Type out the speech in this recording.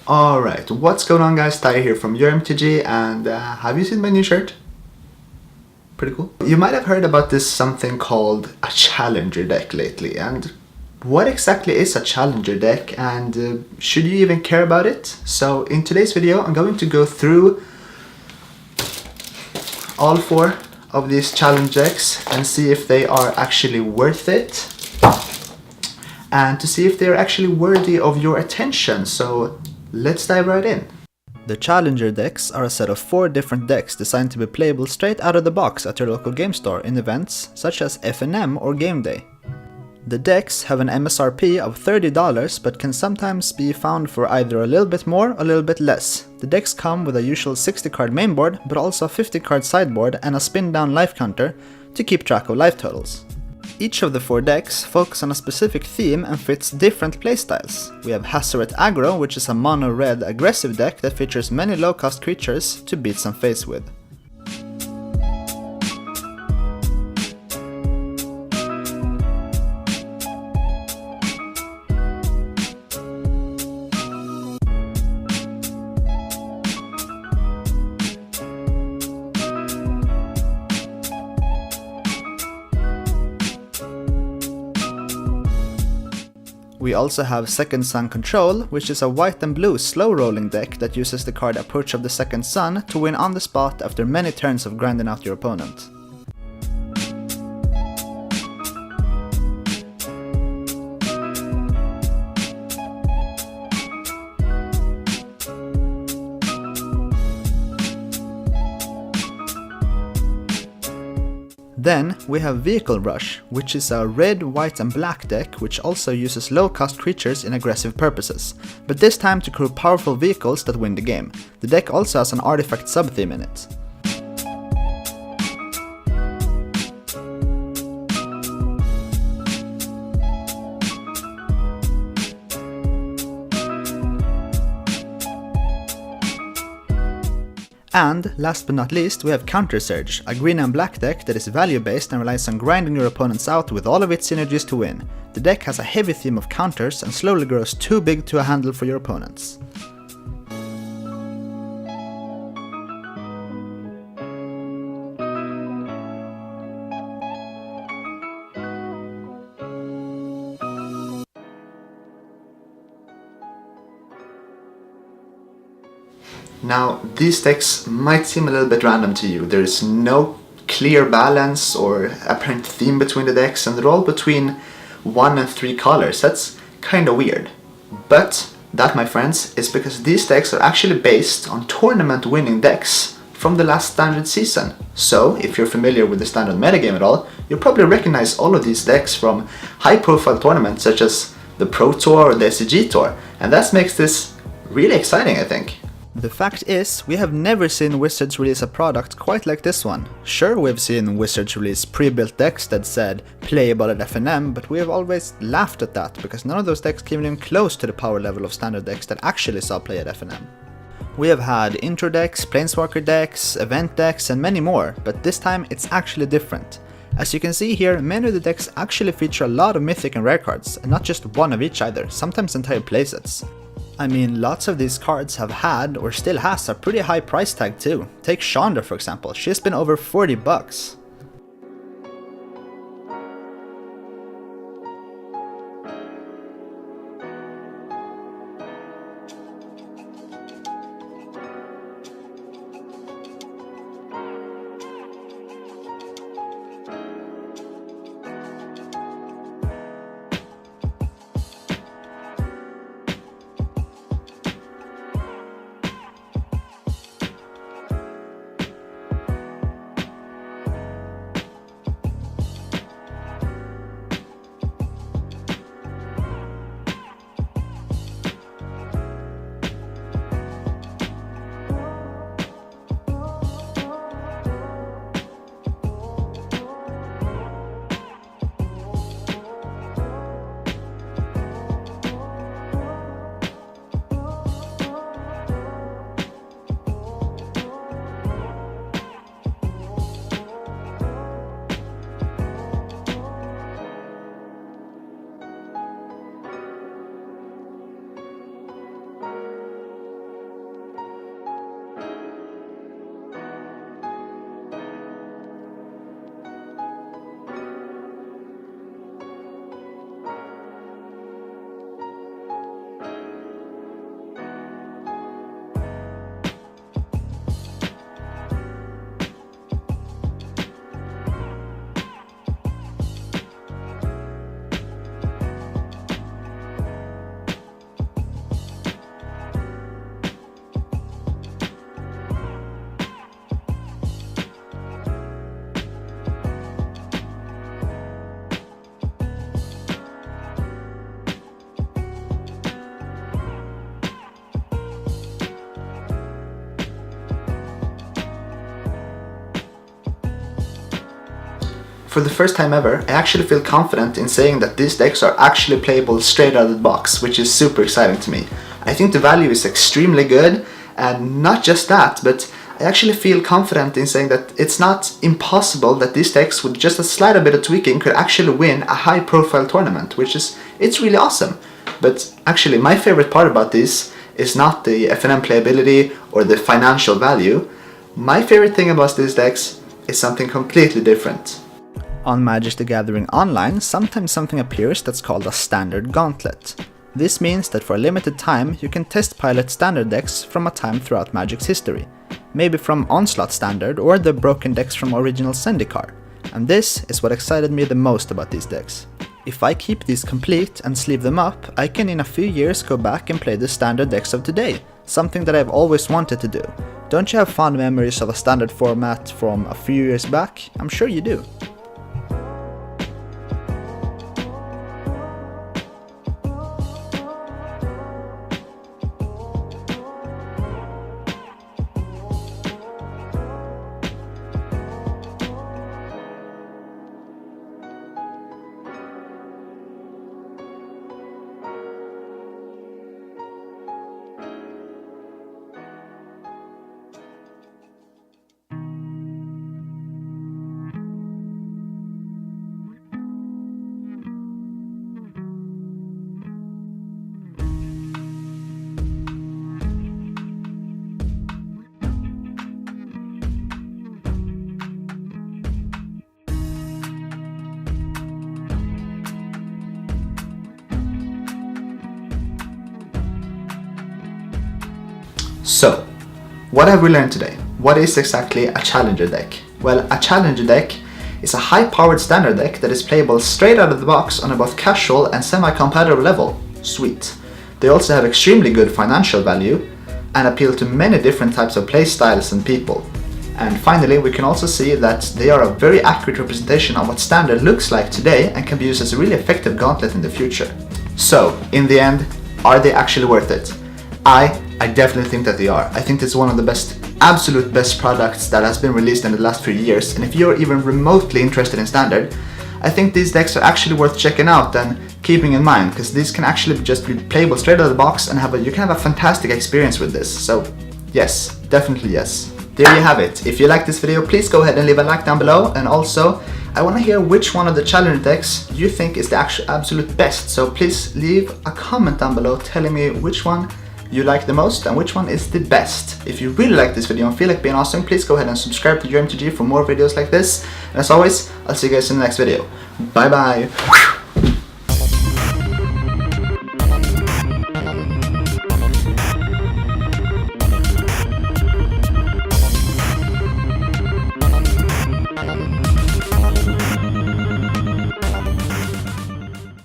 Alright, what's going on guys? Ty here from YoreMTG, and have you seen my new shirt? Pretty cool. You might have heard about this something called a challenger deck lately, and what exactly is a challenger deck, and should you even care about it? So in today's video I'm going to go through all 4 of these challenge decks and see if they are actually worth it, and to see if they're actually worthy of your attention. So let's dive right in. The Challenger decks are a set of 4 different decks designed to be playable straight out of the box at your local game store in events such as FNM or Game Day. The decks have an MSRP of $30 but can sometimes be found for either a little bit more or a little bit less. The decks come with a usual 60 card mainboard but also a 50 card sideboard and a spin down life counter to keep track of life totals. Each of the 4 decks focus on a specific theme and fits different playstyles. We have Hazoret Aggro, which is a mono-red aggressive deck that features many low-cost creatures to beat some face with. We also have Second Sun Control, which is a white and blue slow rolling deck that uses the card Approach of the Second Sun to win on the spot after many turns of grinding out your opponent. Then we have Vehicle Rush, which is a red, white and black deck which also uses low-cost creatures in aggressive purposes, but this time to crew powerful vehicles that win the game. The deck also has an artifact sub-theme in it. And, last but not least, we have Counter Surge, a green and black deck that is value based and relies on grinding your opponents out with all of its synergies to win. The deck has a heavy theme of counters and slowly grows too big to handle for your opponents. Now, these decks might seem a little bit random to you. There is no clear balance or apparent theme between the decks, and they're all between 1 and 3 colors. That's kinda weird. But that, my friends, is because these decks are actually based on tournament winning decks from the last standard season. So, if you're familiar with the standard metagame at all, you'll probably recognize all of these decks from high profile tournaments such as the Pro Tour or the SCG Tour, and that makes this really exciting, I think. The fact is, we have never seen Wizards release a product quite like this one. Sure, we've seen Wizards release pre-built decks that said playable at FNM, but we have always laughed at that because none of those decks came even close to the power level of standard decks that actually saw play at FNM. We have had intro decks, planeswalker decks, event decks and many more, but this time it's actually different. As you can see here, many of the decks actually feature a lot of mythic and rare cards, and not just one of each either, sometimes entire playsets. I mean, lots of these cards have had, or still has, a pretty high price tag too. Take Chandra for example, she's been over $40. for the first time ever, I actually feel confident in saying that these decks are actually playable straight out of the box, which is super exciting to me. I think the value is extremely good, and not just that, but I actually feel confident in saying that it's not impossible that these decks with just a slight bit of tweaking could actually win a high profile tournament, it's really awesome. But actually my favorite part about this is not the FNM playability or the financial value. My favorite thing about these decks is something completely different. On Magic the Gathering Online, sometimes something appears that's called a standard gauntlet. This means that for a limited time you can test pilot standard decks from a time throughout Magic's history. Maybe from Onslaught Standard or the broken decks from original Zendikar. And this is what excited me the most about these decks. If I keep these complete and sleeve them up, I can in a few years go back and play the standard decks of today, something that I've always wanted to do. Don't you have fond memories of a standard format from a few years back? I'm sure you do. So, what have we learned today? What is exactly a challenger deck? Well, a challenger deck is a high-powered standard deck that is playable straight out of the box on a both casual and semi-competitive level. Sweet. They also have extremely good financial value and appeal to many different types of playstyles and people. And finally, we can also see that they are a very accurate representation of what standard looks like today and can be used as a really effective gauntlet in the future. So, in the end, are they actually worth it? I definitely think that they are. I think it's one of the absolute best products that has been released in the last few years, and if you're even remotely interested in standard, I think these decks are actually worth checking out and keeping in mind, because these can actually just be playable straight out of the box and you can have a fantastic experience with this. So yes, definitely yes. There you have it. If you like this video, please go ahead and leave a like down below, and also I want to hear which one of the challenger decks you think is the absolute best, so please leave a comment down below telling me which one you like the most and which one is the best. If you really like this video and feel like being awesome, please go ahead and subscribe to YoreMTG for more videos like this. And as always, I'll see you guys in the next video. Bye bye!